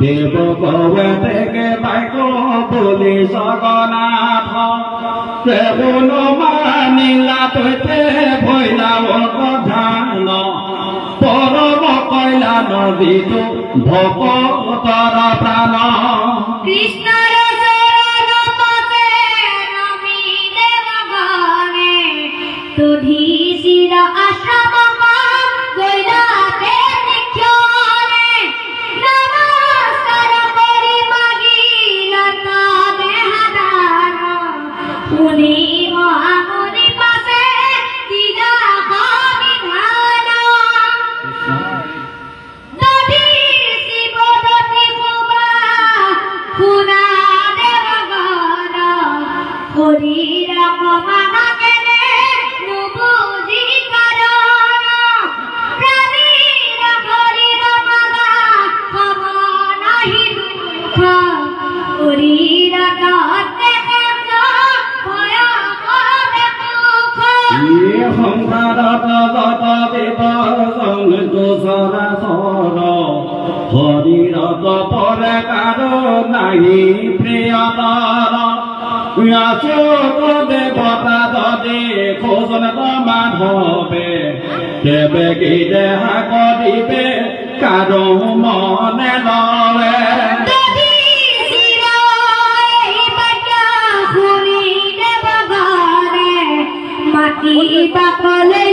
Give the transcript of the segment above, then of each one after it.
দেব কবে থেকে বাইক বলি জগন্নাথ কেবল মানিলা তৈতে ভৈলাব ধান পরম কইলা নদীটো ভকতৰ প্ৰাণ কৃষ্ণ হরিরত পরে কারো নাহি প্রিয়তর দেবতা দে খোঁজন মাধবে কেবে কি দেহা করিবে কারো মনে লয়ে মাটি বাকলে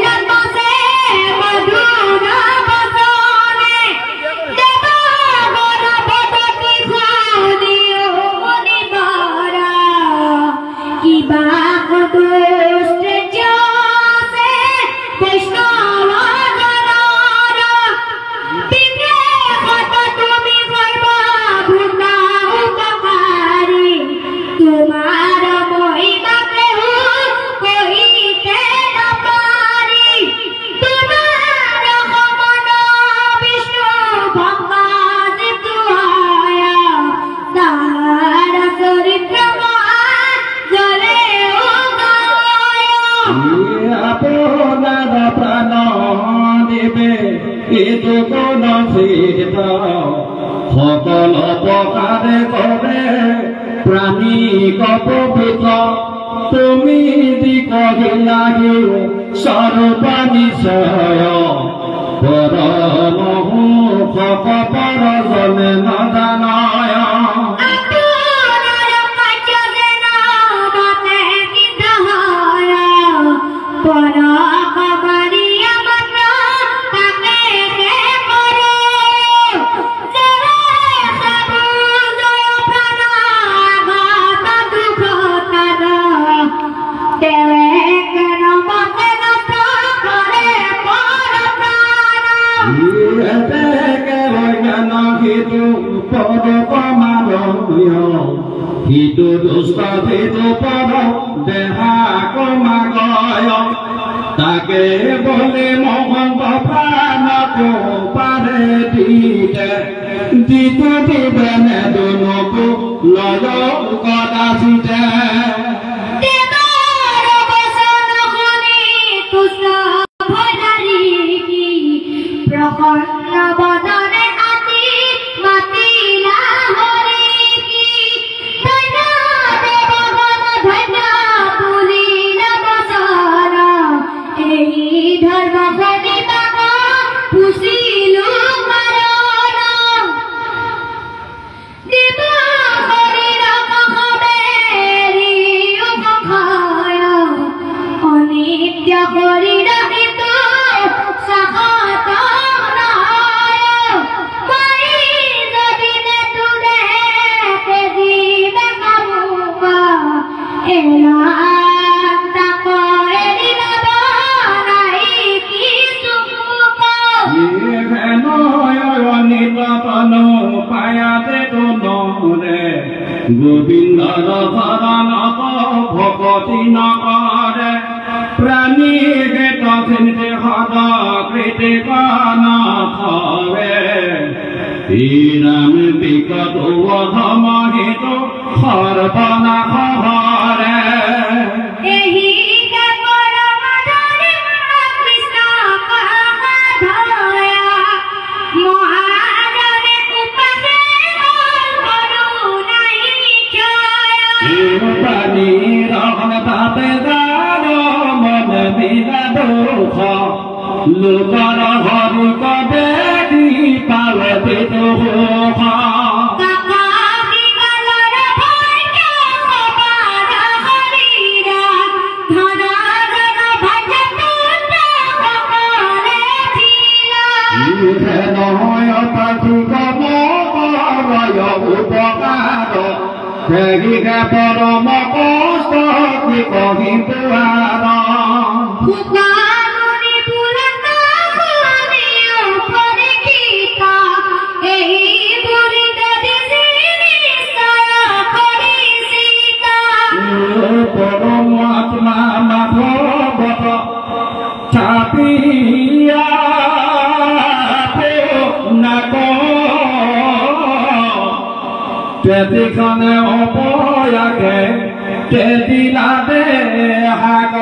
সকল প্রকারে করে প্রাণী কপবিত তুমি দি কহিলা সর্বানিশয় পরম কপর জনে নদানয় Hidu dusta hidu pada deha komagaya take bole mohon bapana ko pare dite ditu dibene dunuku loyo kota site Gobinda ভজন ভগ গতি নকৰে প্ৰাণীকে তথিনতে সদ কৃতিক নথৱে তিৰাম বিকট অধমহিত সৰ্বনাশ হৰে লোকৰ হৰি কবে দি পালে দুখ নহয় পাখি কময় উপকাৰ সেগিকে পৰম কষ্ট কি কহিব পৰমাত্মা মাধবত চাপিয়া নাক তেতিখনে অপয়াকে তেতিলাতে হাগ